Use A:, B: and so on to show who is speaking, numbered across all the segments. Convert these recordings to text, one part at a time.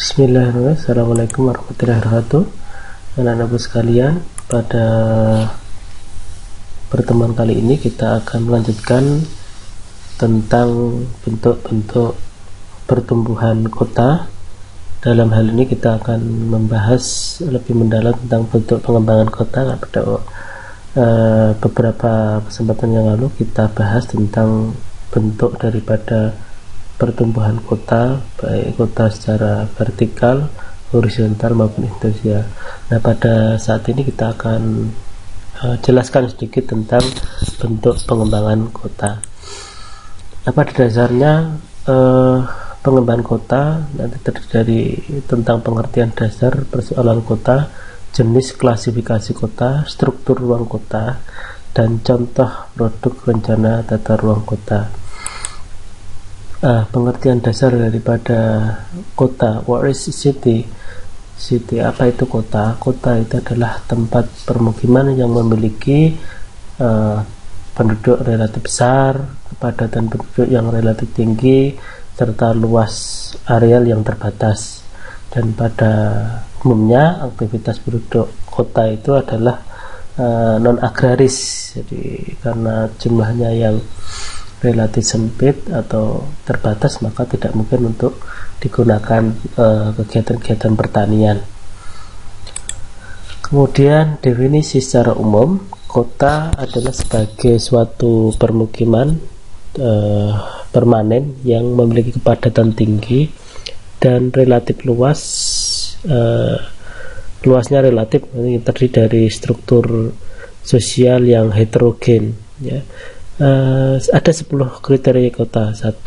A: Bismillahirrahmanirrahim. Assalamualaikum warahmatullahi wabarakatuh. Anak-anakku sekalian, pada pertemuan kali ini kita akan melanjutkan tentang bentuk-bentuk pertumbuhan kota. Dalam hal ini kita akan membahas lebih mendalam tentang bentuk pengembangan kota. Pada beberapa kesempatan yang lalu kita bahas tentang bentuk daripada pertumbuhan kota, baik kota secara vertikal, horizontal maupun inersial. Nah, pada saat ini kita akan jelaskan sedikit tentang bentuk pengembangan kota. Pada dasarnya pengembangan kota nanti terdiri dari tentang pengertian dasar persoalan kota, jenis klasifikasi kota, struktur ruang kota, dan contoh produk rencana tata ruang kota. Pengertian dasar daripada kota. What is city? City, apa itu kota? Kota itu adalah tempat permukiman yang memiliki penduduk relatif besar, kepadatan penduduk yang relatif tinggi, serta luas areal yang terbatas. Dan pada umumnya aktivitas penduduk kota itu adalah non agraris. Jadi karena jumlahnya yang relatif sempit atau terbatas, maka tidak mungkin untuk digunakan kegiatan-kegiatan pertanian. Kemudian definisi secara umum, kota adalah sebagai suatu permukiman permanen yang memiliki kepadatan tinggi dan relatif luas. Luasnya relatif terdiri dari struktur sosial yang heterogen, ya. Ada 10 kriteria kota. 1,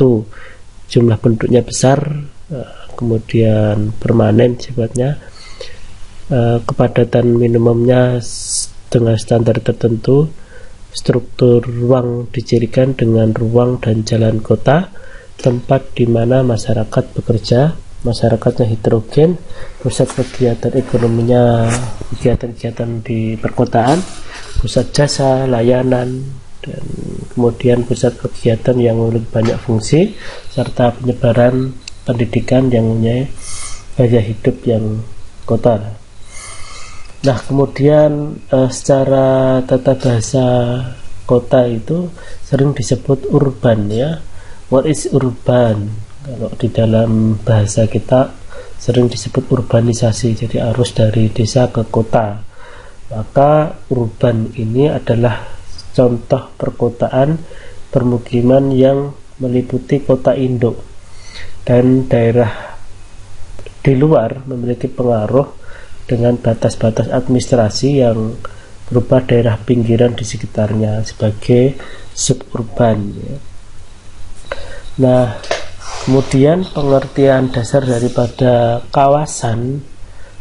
A: jumlah penduduknya besar, kemudian permanen sifatnya, kepadatan minimumnya dengan standar tertentu, struktur ruang dicirikan dengan ruang dan jalan kota, tempat di mana masyarakat bekerja, masyarakatnya heterogen, pusat kegiatan ekonominya kegiatan-kegiatan di perkotaan, pusat jasa, layanan, dan kemudian pusat kegiatan yang memiliki banyak fungsi, serta penyebaran pendidikan yang mempunyai gaya hidup yang kota. Nah, kemudian secara tata bahasa kota itu sering disebut urban, ya. What is urban? Kalau di dalam bahasa kita sering disebut urbanisasi, jadi arus dari desa ke kota. Maka urban ini adalah contoh perkotaan permukiman yang meliputi kota induk dan daerah di luar memiliki pengaruh dengan batas-batas administrasi yang berupa daerah pinggiran di sekitarnya sebagai suburban, ya. Nah, kemudian pengertian dasar daripada kawasan,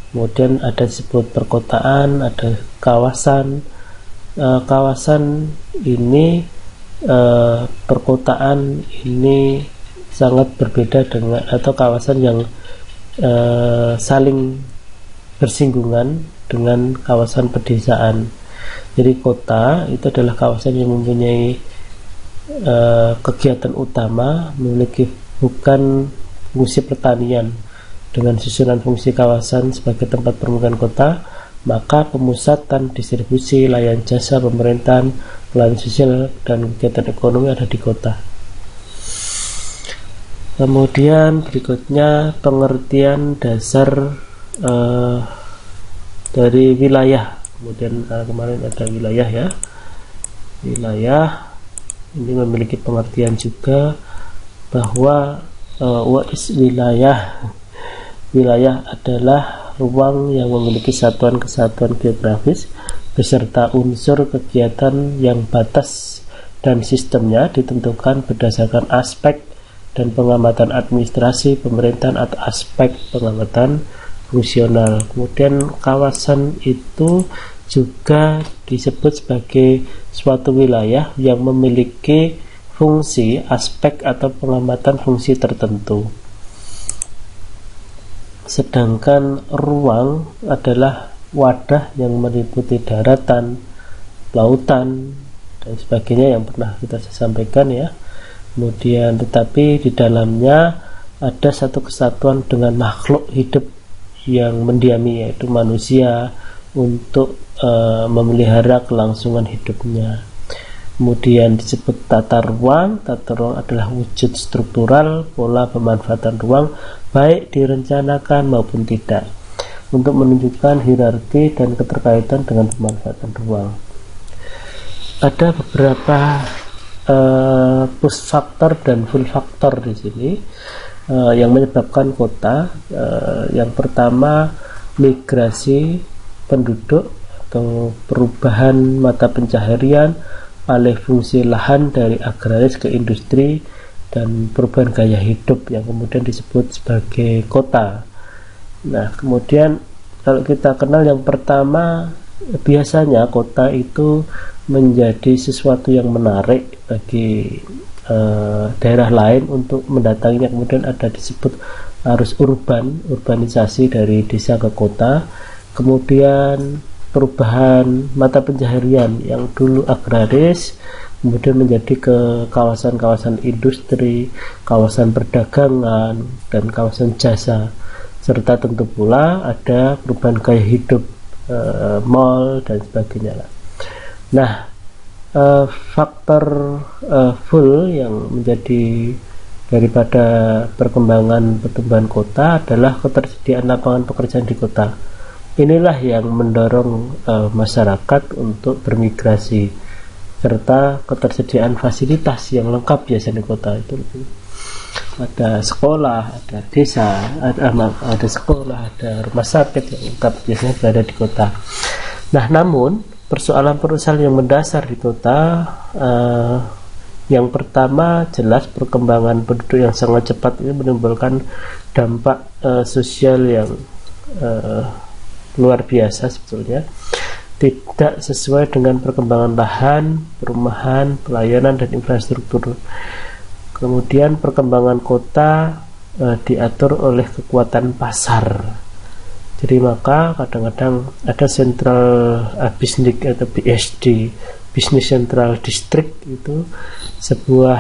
A: kemudian ada disebut perkotaan, ada kawasan. Kawasan ini, perkotaan ini sangat berbeda dengan, atau kawasan yang saling bersinggungan dengan kawasan pedesaan. Jadi kota itu adalah kawasan yang mempunyai kegiatan utama, memiliki bukan fungsi pertanian. Dengan susunan fungsi kawasan sebagai tempat permukiman kota, maka pemusatan distribusi, layanan jasa pemerintahan, pelayanan sosial, dan kegiatan ekonomi ada di kota. Kemudian berikutnya pengertian dasar dari wilayah. Kemudian kemarin ada wilayah, ya. Wilayah ini memiliki pengertian juga bahwa what is wilayah? Wilayah adalah ruang yang memiliki satuan-kesatuan geografis beserta unsur kegiatan yang batas dan sistemnya ditentukan berdasarkan aspek dan pengamatan administrasi pemerintahan atau aspek pengamatan fungsional. Kemudian kawasan itu juga disebut sebagai suatu wilayah yang memiliki fungsi, aspek atau pengamatan fungsi tertentu. Sedangkan ruang adalah wadah yang meliputi daratan, lautan, dan sebagainya yang pernah kita sampaikan, ya. Kemudian tetapi di dalamnya ada satu kesatuan dengan makhluk hidup yang mendiami, yaitu manusia, untuk memelihara kelangsungan hidupnya. Kemudian disebut tata ruang. Tata ruang adalah wujud struktural pola pemanfaatan ruang, baik direncanakan maupun tidak, untuk menunjukkan hierarki dan keterkaitan dengan pemanfaatan ruang. Ada beberapa push faktor dan pull faktor di sini yang menyebabkan kota. Yang pertama, migrasi penduduk atau perubahan mata pencaharian, alih fungsi lahan dari agraris ke industri, dan perubahan gaya hidup yang kemudian disebut sebagai kota. Nah, kemudian kalau kita kenal yang pertama, biasanya kota itu menjadi sesuatu yang menarik bagi daerah lain untuk mendatanginya. Kemudian ada disebut arus urbanisasi dari desa ke kota. Kemudian perubahan mata pencaharian yang dulu agraris kemudian menjadi ke kawasan-kawasan industri, kawasan perdagangan, dan kawasan jasa, serta tentu pula ada perubahan gaya hidup, mall dan sebagainya. Nah, faktor full yang menjadi daripada perkembangan pertumbuhan kota adalah ketersediaan lapangan pekerjaan di kota. Inilah yang mendorong masyarakat untuk bermigrasi, serta ketersediaan fasilitas yang lengkap biasanya di kota itu. Ada sekolah, ada desa, ada sekolah, ada rumah sakit yang lengkap biasanya berada di kota. Nah, namun persoalan-persoalan yang mendasar di kota, yang pertama jelas perkembangan penduduk yang sangat cepat ini menimbulkan dampak sosial yang luar biasa sebetulnya, tidak sesuai dengan perkembangan lahan, perumahan, pelayanan, dan infrastruktur. Kemudian perkembangan kota diatur oleh kekuatan pasar. Jadi maka kadang-kadang ada central business atau BSD, Business Central District, itu sebuah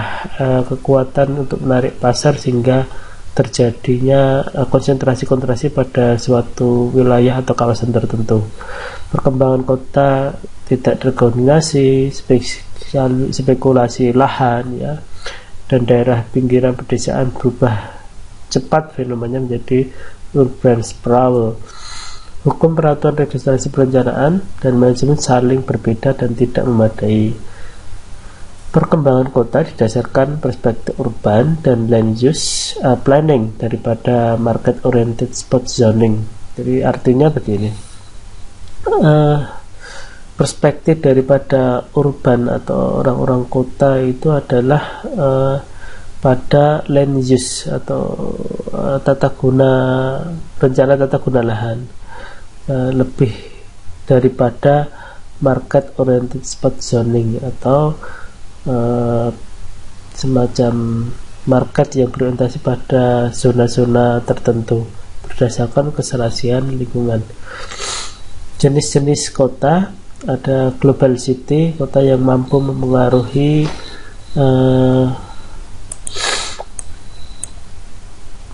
A: kekuatan untuk menarik pasar sehingga terjadinya konsentrasi-konsentrasi pada suatu wilayah atau kawasan tertentu. Perkembangan kota tidak terkoordinasi, spekulasi lahan, ya, dan daerah pinggiran pedesaan berubah cepat fenomenanya menjadi urban sprawl. Hukum peraturan registrasi perencanaan dan manajemen saling berbeda dan tidak memadai. Perkembangan kota didasarkan perspektif urban dan land use planning daripada market oriented spot zoning. Jadi artinya begini, perspektif daripada urban atau orang-orang kota itu adalah pada land use atau rencana tata guna lahan, lebih daripada market oriented spot zoning atau semacam market yang berorientasi pada zona-zona tertentu berdasarkan keserasian lingkungan. Jenis-jenis kota, ada global city, kota yang mampu memengaruhi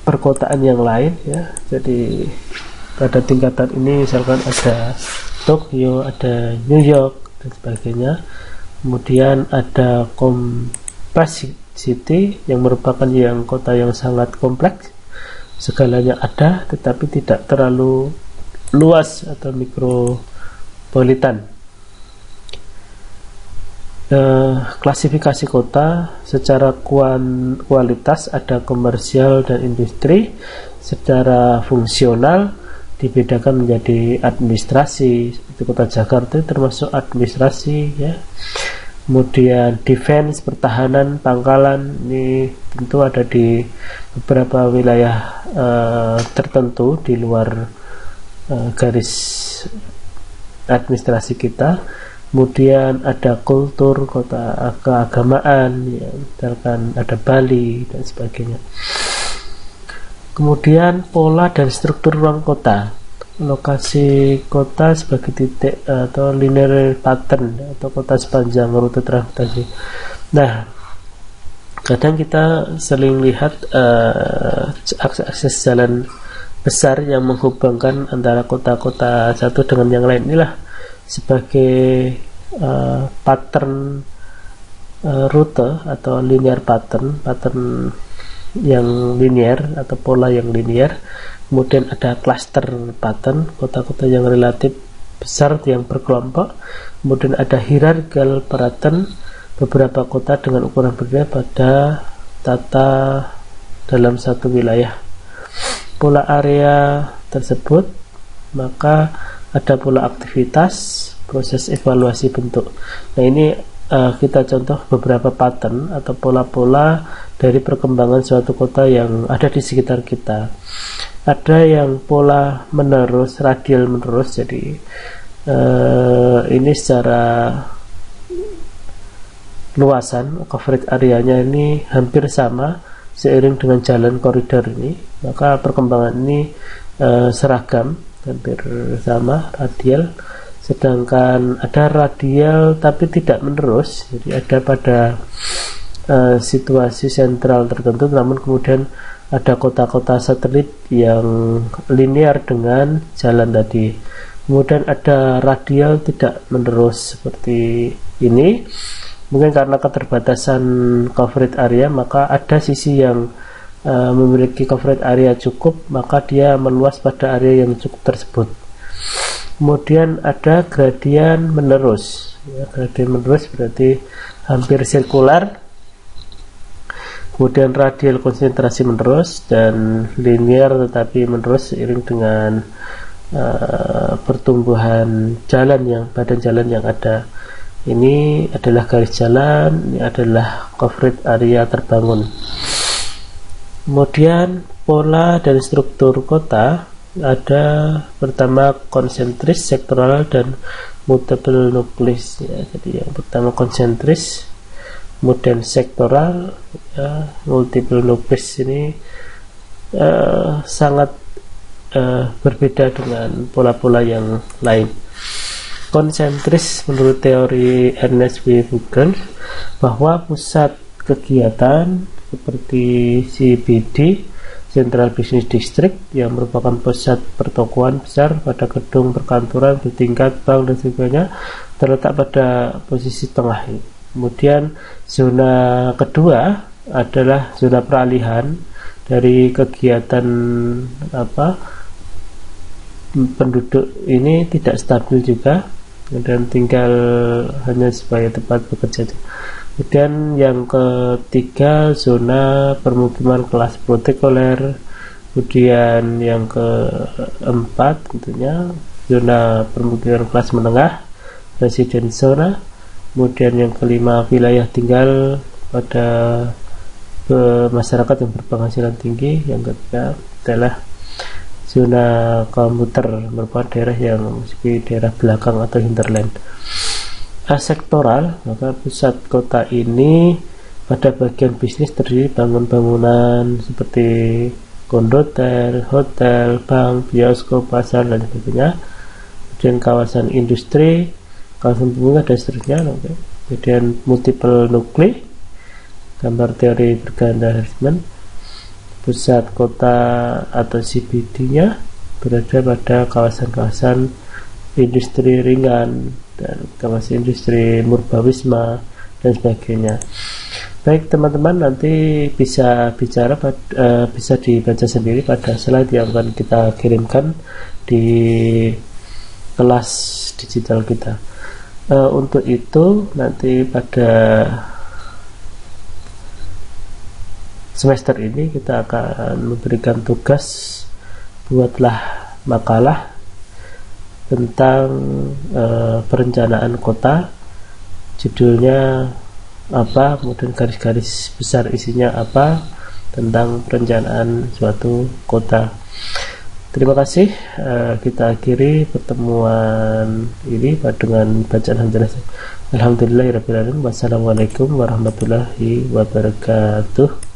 A: perkotaan yang lain, ya. Jadi pada tingkatan ini misalkan ada Tokyo, ada New York dan sebagainya. Kemudian ada compact city yang merupakan kota yang sangat kompleks, segalanya ada tetapi tidak terlalu luas atau mikropolitan. Klasifikasi kota secara kualitas ada komersial dan industri. Secara fungsional dibedakan menjadi administrasi, seperti kota Jakarta termasuk administrasi, ya. Kemudian defense, pertahanan, pangkalan, ini tentu ada di beberapa wilayah tertentu di luar garis administrasi kita. Kemudian ada kultur, kota keagamaan, ya, misalkan ada Bali dan sebagainya. Kemudian pola dan struktur ruang kota, lokasi kota sebagai titik atau linear pattern atau kota sepanjang rute transportasi. Nah, Kadang kita sering lihat akses jalan besar yang menghubungkan antara kota-kota satu dengan yang lain, inilah sebagai pattern rute atau linear pattern yang linear atau pola yang linear. Kemudian ada cluster pattern, kota-kota yang relatif besar yang berkelompok. Kemudian ada hierarchical pattern, beberapa kota dengan ukuran berbeda pada tata dalam satu wilayah. Pola area tersebut, maka ada pola aktivitas, proses evaluasi bentuk. Nah, ini kita contoh beberapa pattern atau pola-pola dari perkembangan suatu kota yang ada di sekitar kita. Ada yang pola menerus, radial menerus, jadi ini secara luasan coverage areanya ini hampir sama seiring dengan jalan koridor ini, maka perkembangan ini seragam, hampir sama, radial. Sedangkan ada radial tapi tidak menerus, jadi ada pada situasi sentral tertentu, namun kemudian ada kota-kota satelit yang linear dengan jalan tadi. Kemudian ada radial tidak menerus seperti ini. Mungkin karena keterbatasan coverage area, maka ada sisi yang memiliki coverage area cukup, maka dia meluas pada area yang cukup tersebut. Kemudian ada gradien menerus, ya, gradien menerus berarti hampir sirkular. Kemudian radial konsentrasi menerus, dan linear tetapi menerus seiring dengan pertumbuhan badan jalan yang ada. Ini adalah garis jalan, ini adalah coverage area terbangun. Kemudian pola dan struktur kota ada pertama konsentris, sektoral, dan multiple nucleus, ya. Jadi yang pertama konsentris, kemudian sektoral, ya, multiple nucleus. Ini sangat berbeda dengan pola-pola yang lain. Konsentris menurut teori Ernest W. Hogan bahwa pusat kegiatan seperti CBD, Central Business District, yang merupakan pusat pertokoan besar pada gedung perkantoran bertingkat, bank dan sebagainya, terletak pada posisi tengah. Kemudian zona kedua adalah zona peralihan dari kegiatan penduduk ini tidak stabil juga, dan tinggal hanya supaya tempat bekerja. Kemudian yang ketiga zona permukiman kelas protokoler. Kemudian yang keempat tentunya zona permukiman kelas menengah, resident zona. Kemudian yang kelima wilayah tinggal pada masyarakat yang berpenghasilan tinggi. Yang ketiga adalah zona komuter, merupakan daerah yang memasuki daerah belakang atau hinterland. Asektoral, maka pusat kota ini pada bagian bisnis terdiri bangunan-bangunan seperti kondotel, hotel, bank, bioskop, pasar, dan sebagainya. Kemudian kawasan industri, kawasan pemukiman, dan seterusnya. Kemudian multiple nuclei, gambar teori berganda Hartman. Pusat kota atau CBD-nya berada pada kawasan-kawasan industri ringan dan kawasan industri murbawisma dan sebagainya. Baik teman-teman, nanti bisa bisa dibaca sendiri pada slide yang akan kita kirimkan di kelas digital kita. Untuk itu nanti pada semester ini kita akan memberikan tugas, buatlah makalah tentang perencanaan kota, judulnya apa, kemudian garis-garis besar isinya apa tentang perencanaan suatu kota. Terima kasih, kita akhiri pertemuan ini dengan bacaan alhamdulillahirabbil alamin. Wassalamualaikum warahmatullahi wabarakatuh.